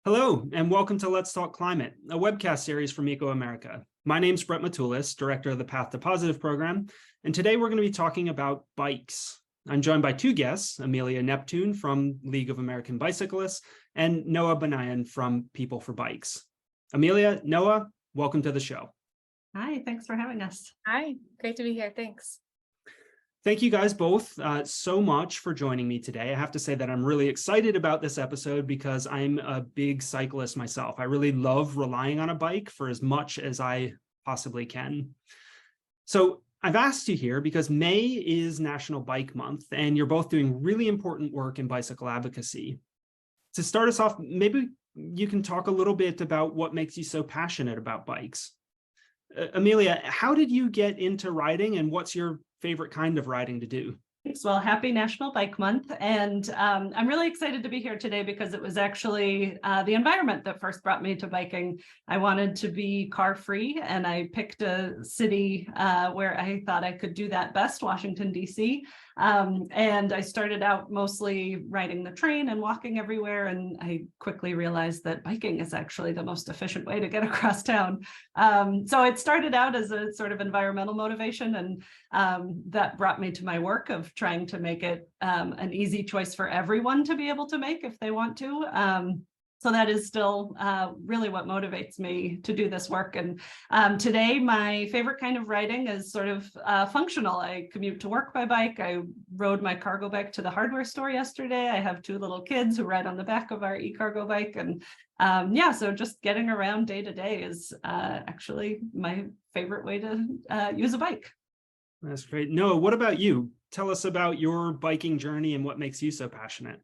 Hello, and welcome to Let's Talk Climate, a webcast series from ecoAmerica. My name's Brett Matulis, director of the Path to Positive program, and today we're going to be talking about bikes. I'm joined by two guests, Amelia Neptune from League of American Bicyclists and Noah Banayan from PeopleForBikes. Amelia, Noah, welcome to the show. Hi, thanks for having us. Hi, great to be here. Thanks. Thank you guys both so much for joining me today. I have to say that I'm really excited about this episode because I'm a big cyclist myself. I really love relying on a bike for as much as I possibly can. So I've asked you here because May is National Bike Month, and you're both doing really important work in bicycle advocacy. To start us off, maybe you can talk a little bit about what makes you so passionate about bikes. Amelia, how did you get into riding, and what's your favorite kind of riding to do? Well, happy National Bike Month. And I'm really excited to be here today because it was actually the environment that first brought me to biking. I wanted to be car free, and I picked a city where I thought I could do that best, Washington, D.C. And I started out mostly riding the train and walking everywhere. And I quickly realized that biking is actually the most efficient way to get across town. So it started out as a sort of environmental motivation, and that brought me to my work of trying to make it an easy choice for everyone to be able to make if they want to. So that is still really what motivates me to do this work. And today, my favorite kind of riding is sort of functional. I commute to work by bike. I rode my cargo bike to the hardware store yesterday. I have two little kids who ride on the back of our e-cargo bike. And yeah, so just getting around day to day is actually my favorite way to use a bike. That's great. Noah, what about you? Tell us about your biking journey and what makes you so passionate.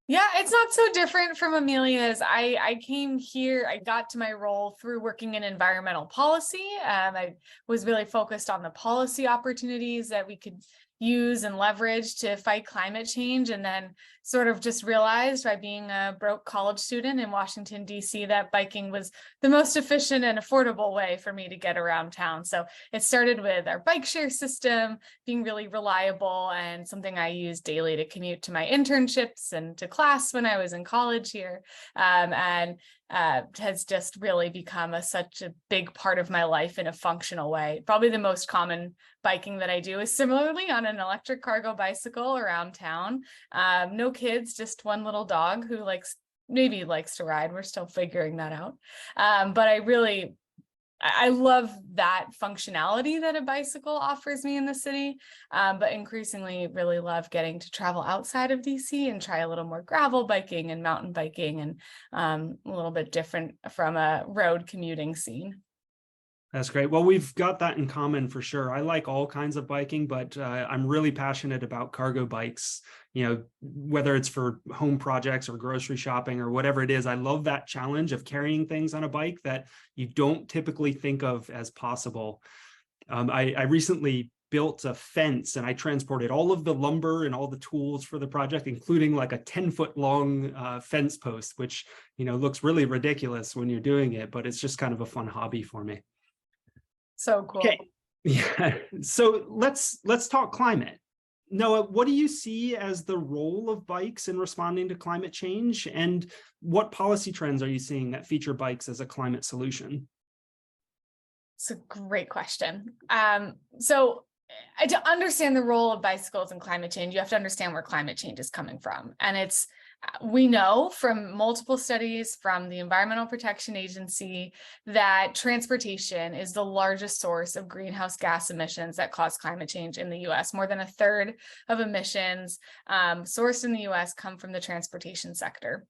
Yeah, it's not so different from Amelia's. I came here, I got to my role through working in environmental policy. I was really focused on the policy opportunities that we could use and leverage to fight climate change, and then sort of just realized by being a broke college student in Washington, D.C., that biking was the most efficient and affordable way for me to get around town. So it started with our bike share system being really reliable and something I use daily to commute to my internships and to class when I was in college here, and has just really become such a big part of my life in a functional way. Probably the most common biking that I do is similarly on an electric cargo bicycle around town. No kids, just one little dog who maybe likes to ride. We're still figuring that out. But I love that functionality that a bicycle offers me in the city, but increasingly really love getting to travel outside of DC and try a little more gravel biking and mountain biking, and a little bit different from a road commuting scene. That's great. Well, we've got that in common for sure. I like all kinds of biking, but I'm really passionate about cargo bikes. You know, whether it's for home projects or grocery shopping or whatever it is, I love that challenge of carrying things on a bike that you don't typically think of as possible. I recently built a fence, and I transported all of the lumber and all the tools for the project, including like a 10-foot long fence post, which, you know, looks really ridiculous when you're doing it, but it's just kind of a fun hobby for me. So cool. Okay. Yeah. So let's talk climate. Noah, what do you see as the role of bikes in responding to climate change, and what policy trends are you seeing that feature bikes as a climate solution? It's a great question. So to understand the role of bicycles in climate change, you have to understand where climate change is coming from. And we know from multiple studies from the Environmental Protection Agency that transportation is the largest source of greenhouse gas emissions that cause climate change in the US. More than a third of emissions sourced in the US come from the transportation sector.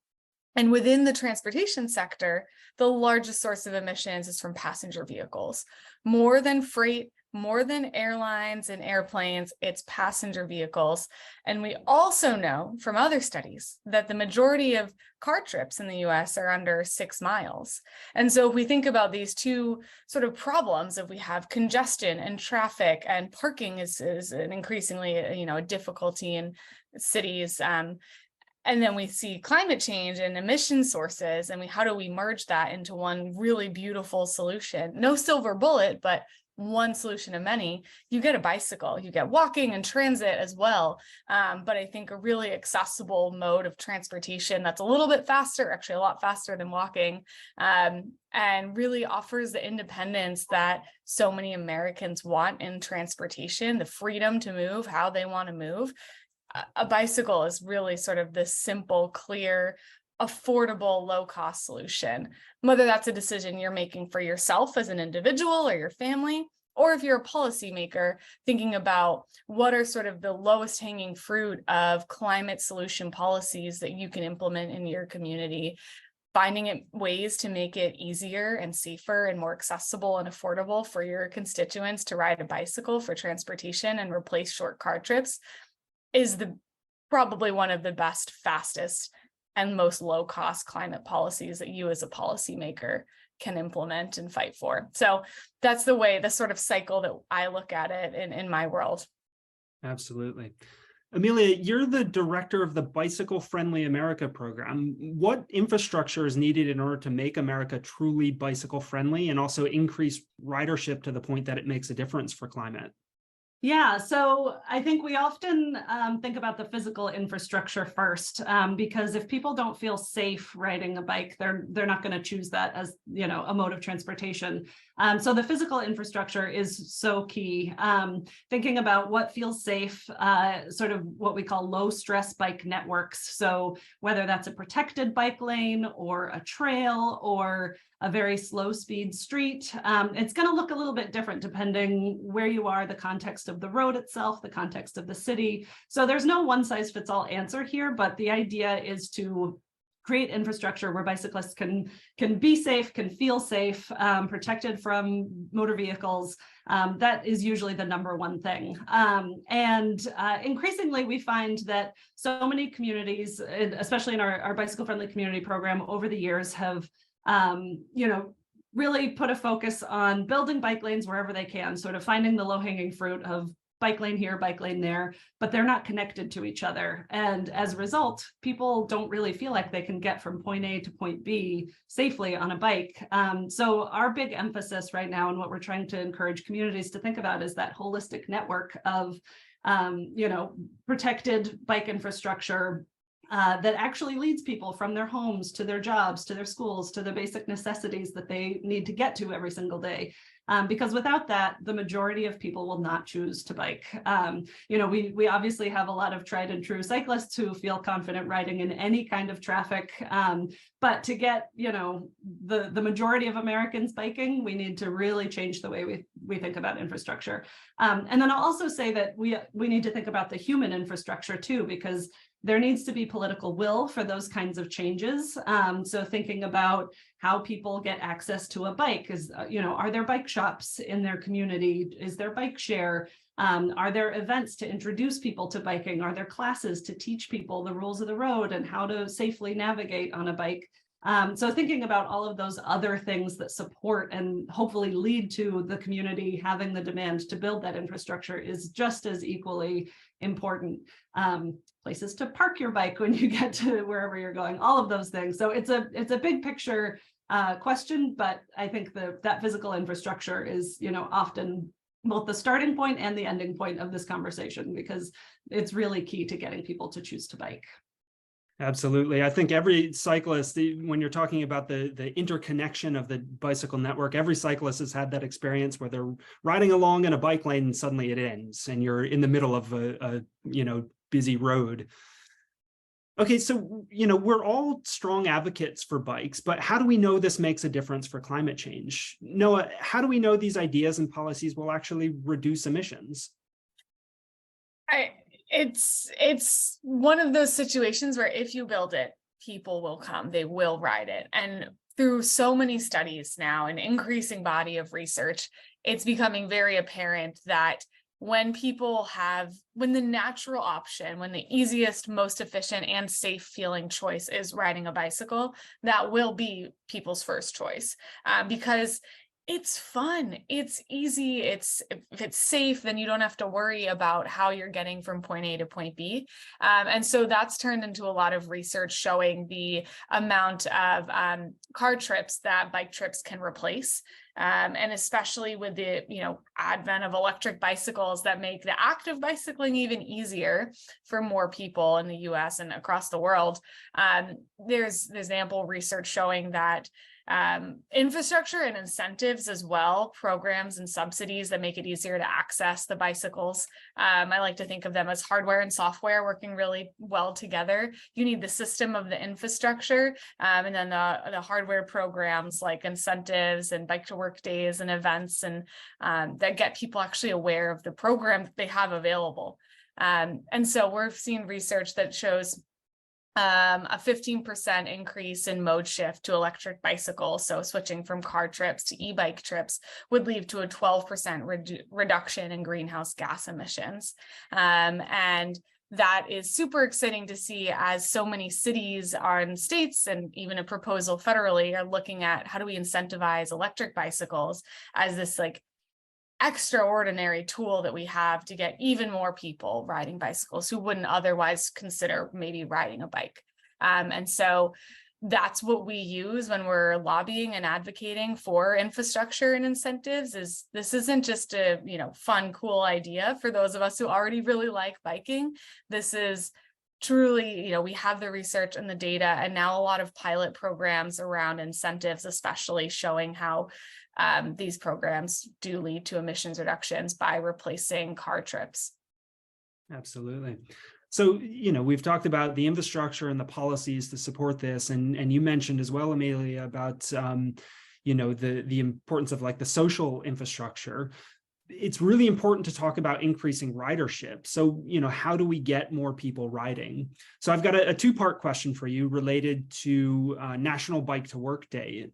And within the transportation sector, the largest source of emissions is from passenger vehicles. More than freight, more than airlines and airplanes, it's passenger vehicles. And we also know from other studies that the majority of car trips in the US are under 6 miles. And so if we think about these two sort of problems, if we have congestion and traffic, and parking is an increasingly, a difficulty in cities, and then we see climate change and emission sources, and how do we merge that into one really beautiful solution? No silver bullet, but one solution of many. You get a bicycle, you get walking and transit as well. But I think a really accessible mode of transportation that's a little bit faster, actually a lot faster than walking, and really offers the independence that so many Americans want in transportation, the freedom to move how they want to move. A bicycle is really sort of this simple, clear, affordable, low-cost solution, whether that's a decision you're making for yourself as an individual or your family, or if you're a policymaker thinking about what are sort of the lowest hanging fruit of climate solution policies that you can implement in your community, finding ways to make it easier and safer and more accessible and affordable for your constituents to ride a bicycle for transportation and replace short car trips is probably one of the best, fastest, and most low-cost climate policies that you as a policymaker can implement and fight for. So that's the sort of cycle that I look at it in my world. Absolutely. Amelia, you're the director of the Bicycle Friendly America program. What infrastructure is needed in order to make America truly bicycle friendly and also increase ridership to the point that it makes a difference for climate? Yeah, so I think we often think about the physical infrastructure first, because if people don't feel safe riding a bike, they're not going to choose that as, you know, a mode of transportation. So the physical infrastructure is so key. Thinking about what feels safe, sort of what we call low stress bike networks. So whether that's a protected bike lane or a trail or a very slow speed street, it's going to look a little bit different depending where you are, the context of the road itself, the context of the city. So there's no one size fits all answer here, but the idea is to create infrastructure where bicyclists can be safe, can feel safe, protected from motor vehicles. That is usually the number one thing. And increasingly, we find that so many communities, especially in our bicycle friendly community program over the years, have really put a focus on building bike lanes wherever they can, sort of finding the low-hanging fruit of bike lane here, bike lane there, but they're not connected to each other. And as a result, people don't really feel like they can get from point A to point B safely on a bike. So our big emphasis right now and what we're trying to encourage communities to think about is that holistic network of protected bike infrastructure that actually leads people from their homes to their jobs, to their schools, to the basic necessities that they need to get to every single day. Because without that, the majority of people will not choose to bike. We obviously have a lot of tried and true cyclists who feel confident riding in any kind of traffic. But to get, the majority of Americans biking, we need to really change the way we think about infrastructure. And then I'll also say that we need to think about the human infrastructure too, because there needs to be political will for those kinds of changes. So thinking about how people get access to a bike is, are there bike shops in their community? Is there bike share? Are there events to introduce people to biking? Are there classes to teach people the rules of the road and how to safely navigate on a bike? So thinking about all of those other things that support and hopefully lead to the community having the demand to build that infrastructure is just as equally important. Places to park your bike when you get to wherever you're going, all of those things. So it's a big picture question, but I think that physical infrastructure is, often both the starting point and the ending point of this conversation, because it's really key to getting people to choose to bike. Absolutely. I think every cyclist, when you're talking about the interconnection of the bicycle network, every cyclist has had that experience where they're riding along in a bike lane and suddenly it ends and you're in the middle of a busy road. Okay, so, we're all strong advocates for bikes, but how do we know this makes a difference for climate change? Noah, how do we know these ideas and policies will actually reduce emissions? It's one of those situations where if you build it, people will come, they will ride it. And through so many studies now, an increasing body of research, it's becoming very apparent that when the natural option, when the easiest, most efficient and safe feeling choice is riding a bicycle, that will be people's first choice, because it's fun, it's easy, if it's safe, then you don't have to worry about how you're getting from point A to point B. And so that's turned into a lot of research showing the amount of car trips that bike trips can replace. And especially with the, advent of electric bicycles that make the act of bicycling even easier for more people in the US and across the world. There's ample research showing that infrastructure and incentives as well, programs and subsidies that make it easier to access the bicycles. I like to think of them as hardware and software working really well together. You need the system of the infrastructure, and then the hardware programs like incentives and bike to work days and events, and that get people actually aware of the program that they have available. And so we're seeing research that shows a 15% increase in mode shift to electric bicycles. So switching from car trips to e-bike trips would lead to a 12% reduction in greenhouse gas emissions. And that is super exciting to see, as so many cities and states, and even a proposal federally, are looking at how do we incentivize electric bicycles as this extraordinary tool that we have to get even more people riding bicycles who wouldn't otherwise consider maybe riding a bike. And so that's what we use when we're lobbying and advocating for infrastructure and incentives. Is this isn't just a fun, cool idea for those of us who already really like biking. This is truly, we have the research and the data, and now a lot of pilot programs around incentives, especially showing how these programs do lead to emissions reductions by replacing car trips. Importantly. So, we've talked about the infrastructure and the policies to support this. And you mentioned as well, Amelia, about, the importance of the social infrastructure. It's really important to talk about increasing ridership. So, how do we get more people riding? So I've got a two-part question for you related to National Bike to Work Day.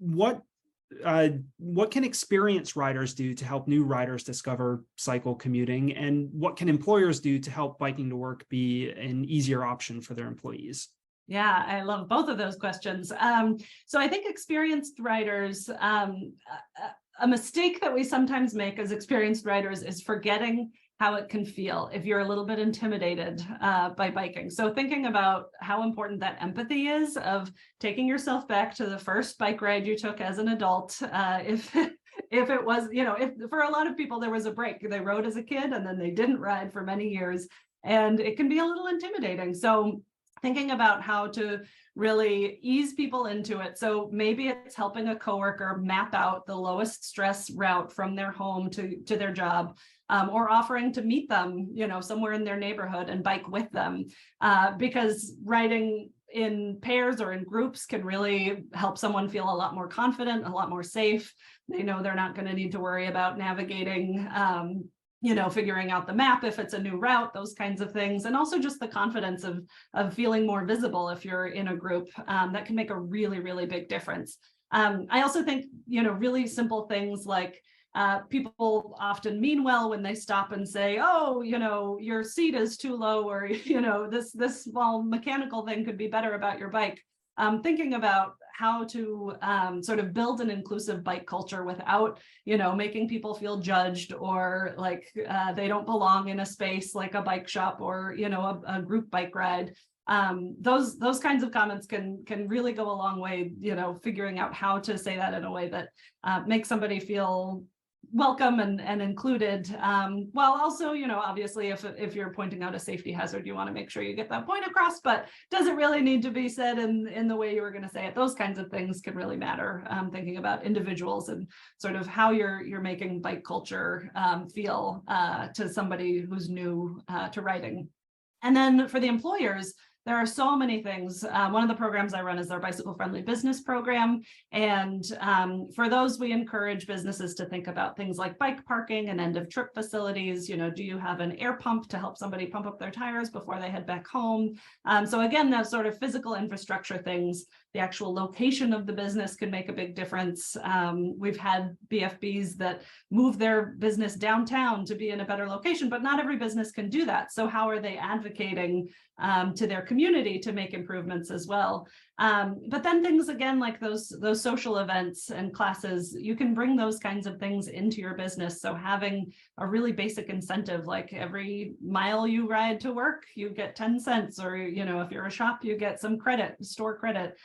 What can experienced riders do to help new riders discover cycle commuting? And what can employers do to help biking to work be an easier option for their employees? Yeah, I love both of those questions. So I think experienced riders, a mistake that we sometimes make as experienced riders is forgetting how it can feel if you're a little bit intimidated by biking. So thinking about how important that empathy is of taking yourself back to the first bike ride you took as an adult. If it was, if for a lot of people there was a break, they rode as a kid and then they didn't ride for many years, and it can be a little intimidating. So thinking about how to really ease people into it. So maybe it's helping a coworker map out the lowest stress route from their home to their job, or offering to meet them, somewhere in their neighborhood and bike with them, because riding in pairs or in groups can really help someone feel a lot more confident, a lot more safe. They know they're not going to need to worry about navigating, figuring out the map if it's a new route, those kinds of things. And also just the confidence of feeling more visible if you're in a group, that can make a really, really big difference. I also think, really simple things like people often mean well when they stop and say, oh, your seat is too low, or, this small mechanical thing could be better about your bike. Thinking about how to sort of build an inclusive bike culture without, making people feel judged or like they don't belong in a space like a bike shop or, a group bike ride. Those kinds of comments can really go a long way, figuring out how to say that in a way that makes somebody feel welcome and included, while also, obviously if you're pointing out a safety hazard, you want to make sure you get that point across, but does it really need to be said in the way you were going to say it? Those kinds of things can really matter. Thinking about individuals and sort of how you're making bike culture feel to somebody who's new to riding. And then for the employers, there are so many things. One of the programs I run is our Bicycle Friendly Business program. And for those, we encourage businesses to think about things like bike parking and end of trip facilities. Do you have an air pump to help somebody pump up their tires before they head back home? So again, those sort of physical infrastructure things, the actual location of the business can make a big difference. We've had BFBs that move their business downtown to be in a better location, but not every business can do that. So how are they advocating to their community to make improvements as well? But then things again like those social events and classes, you can bring those kinds of things into your business. So having a really basic incentive, like every mile you ride to work, you get 10 cents, or if you're a shop, you get some credit, store credit.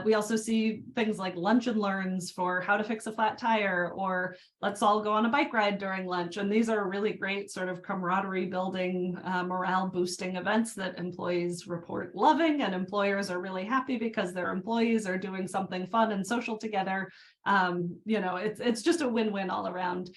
we also see things like lunch and learns for how to fix a flat tire, or let's all go on a bike ride during lunch. And these are really great sort of camaraderie building, morale boosting events that employees report loving, and employers are really happy because their employees are doing something fun and social together. It's just a win-win all around.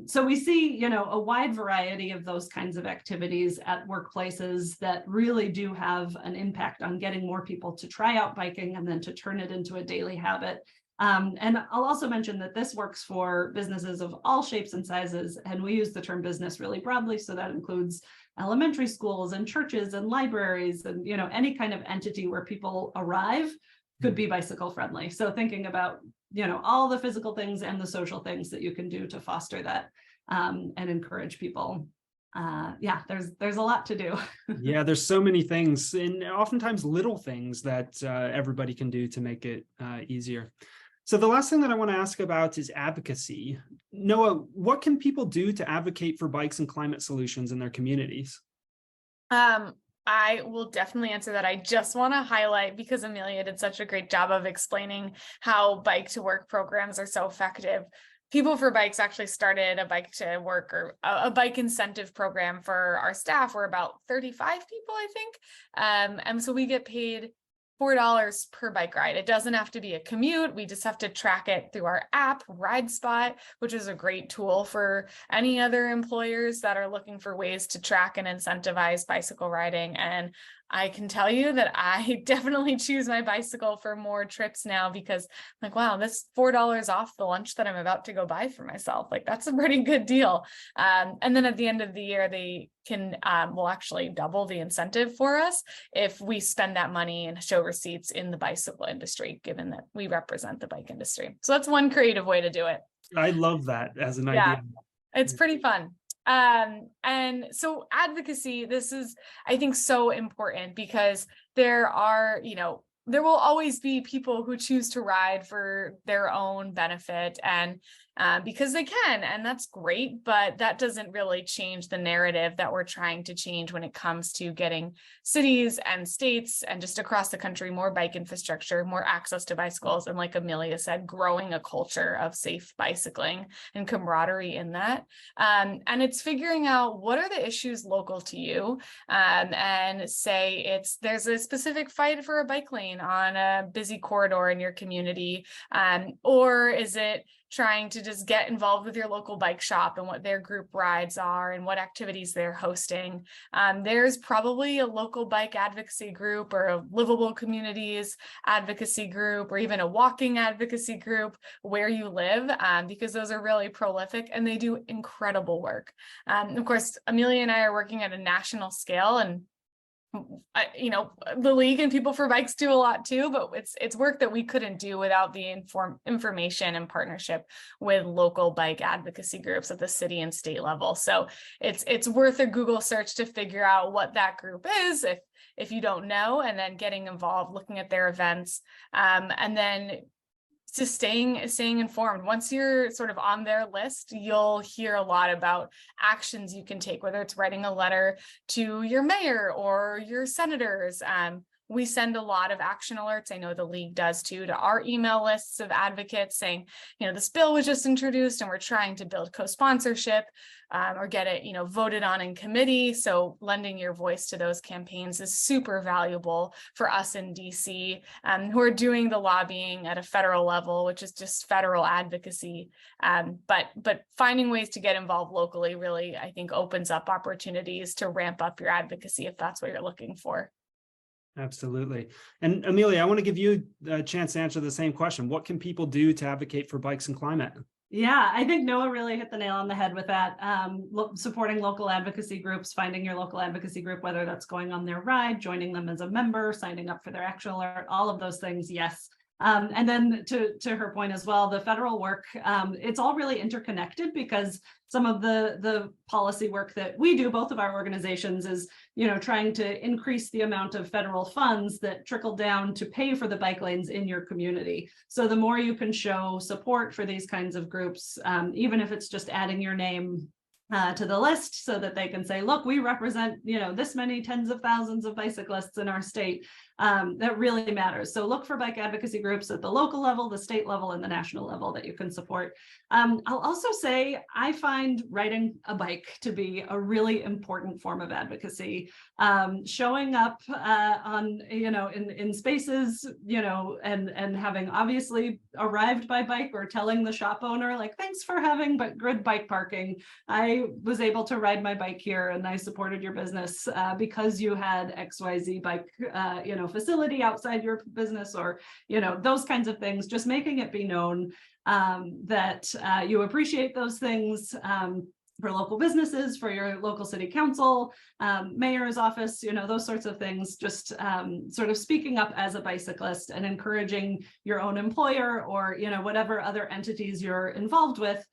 So we see, a wide variety of those kinds of activities at workplaces that really do have an impact on getting more people to try out biking and then to turn it into a daily habit. And I'll also mention that this works for businesses of all shapes and sizes, and we use the term business really broadly, so that includes elementary schools and churches and libraries and any kind of entity where people arrive could be bicycle friendly. So thinking about all the physical things and the social things that you can do to foster that and encourage people. There's a lot to do. Yeah, there's so many things, and oftentimes little things that everybody can do to make it easier. So the last thing that I want to ask about is advocacy. Noah, what can people do to advocate for bikes and climate solutions in their communities? I will definitely answer that. I just want to highlight, because Amelia did such a great job of explaining how bike to work programs are so effective. PeopleForBikes actually started a bike to work, or a bike incentive program for our staff. We're about 35 people, I think. And so we get paid $4 per bike ride. It doesn't have to be a commute. We just have to track it through our app, RideSpot, which is a great tool for any other employers that are looking for ways to track and incentivize bicycle riding. And I can tell you that I definitely choose my bicycle for more trips now, because I'm like, wow, this $4 off the lunch that I'm about to go buy for myself. Like, that's a pretty good deal. And then at the end of the year, they will actually double the incentive for us if we spend that money and show receipts in the bicycle industry, given that we represent the bike industry. So that's one creative way to do it. I love that as an idea. It's pretty fun. And so advocacy, this is, I think, so important, because there will always be people who choose to ride for their own benefit and because they can, and that's great, but that doesn't really change the narrative that we're trying to change when it comes to getting cities and states and just across the country more bike infrastructure, more access to bicycles, and like Amelia said, growing a culture of safe bicycling and camaraderie in that. And it's figuring out what are the issues local to you, and say there's a specific fight for a bike lane on a busy corridor in your community, or is it trying to just get involved with your local bike shop and what their group rides are and what activities they're hosting. There's probably a local bike advocacy group or a livable communities advocacy group or even a walking advocacy group where you live, because those are really prolific and they do incredible work. Of course, Amelia and I are working at a national scale, and the league and PeopleForBikes do a lot too, but it's work that we couldn't do without the information and partnership with local bike advocacy groups at the city and state level. So it's worth a Google search to figure out what that group is if you don't know, and then getting involved, looking at their events, and then just staying informed. Once you're sort of on their list, you'll hear a lot about actions you can take, whether it's writing a letter to your mayor or your senators. We send a lot of action alerts. I know the league does too, to our email lists of advocates saying, this bill was just introduced and we're trying to build co-sponsorship or get it, voted on in committee. So lending your voice to those campaigns is super valuable for us in DC, who are doing the lobbying at a federal level, which is just federal advocacy. But finding ways to get involved locally really, I think, opens up opportunities to ramp up your advocacy if that's what you're looking for. Absolutely. And Amelia, I want to give you a chance to answer the same question. What can people do to advocate for bikes and climate? Yeah, I think Noah really hit the nail on the head with that. Supporting local advocacy groups, finding your local advocacy group, whether that's going on their ride, joining them as a member, signing up for their action alert, all of those things, yes. And then to her point as well, the federal work, it's all really interconnected, because some of the policy work that we do, both of our organizations, is trying to increase the amount of federal funds that trickle down to pay for the bike lanes in your community. So the more you can show support for these kinds of groups, even if it's just adding your name to the list so that they can say, look, we represent, this many tens of thousands of bicyclists in our state. that really matters. So look for bike advocacy groups at the local level, the state level, and the national level that you can support. I'll also say I find riding a bike to be a really important form of advocacy. Showing up on, in spaces, and having obviously arrived by bike, or telling the shop owner, like, thanks for having good bike parking. I was able to ride my bike here and I supported your business because you had XYZ bike, facility outside your business, or, those kinds of things. Just making it be known that you appreciate those things. For local businesses, for your local city council, mayor's office, those sorts of things, just sort of speaking up as a bicyclist and encouraging your own employer, or, whatever other entities you're involved with,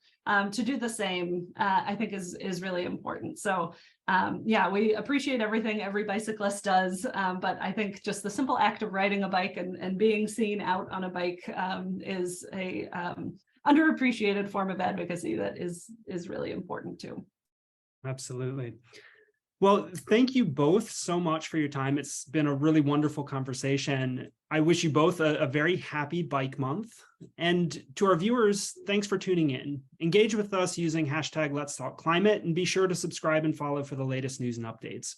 to do the same, I think is really important. So yeah, we appreciate everything every bicyclist does, but I think just the simple act of riding a bike and being seen out on a bike is a underappreciated form of advocacy that is really important too. Absolutely. Well, thank you both so much for your time. It's been a really wonderful conversation. I wish you both a very happy Bike Month. And to our viewers, thanks for tuning in. Engage with us using #Let'sTalkClimate, and be sure to subscribe and follow for the latest news and updates.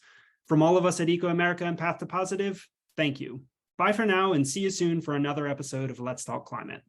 From all of us at ecoAmerica and Path to Positive, thank you. Bye for now, and see you soon for another episode of Let's Talk Climate.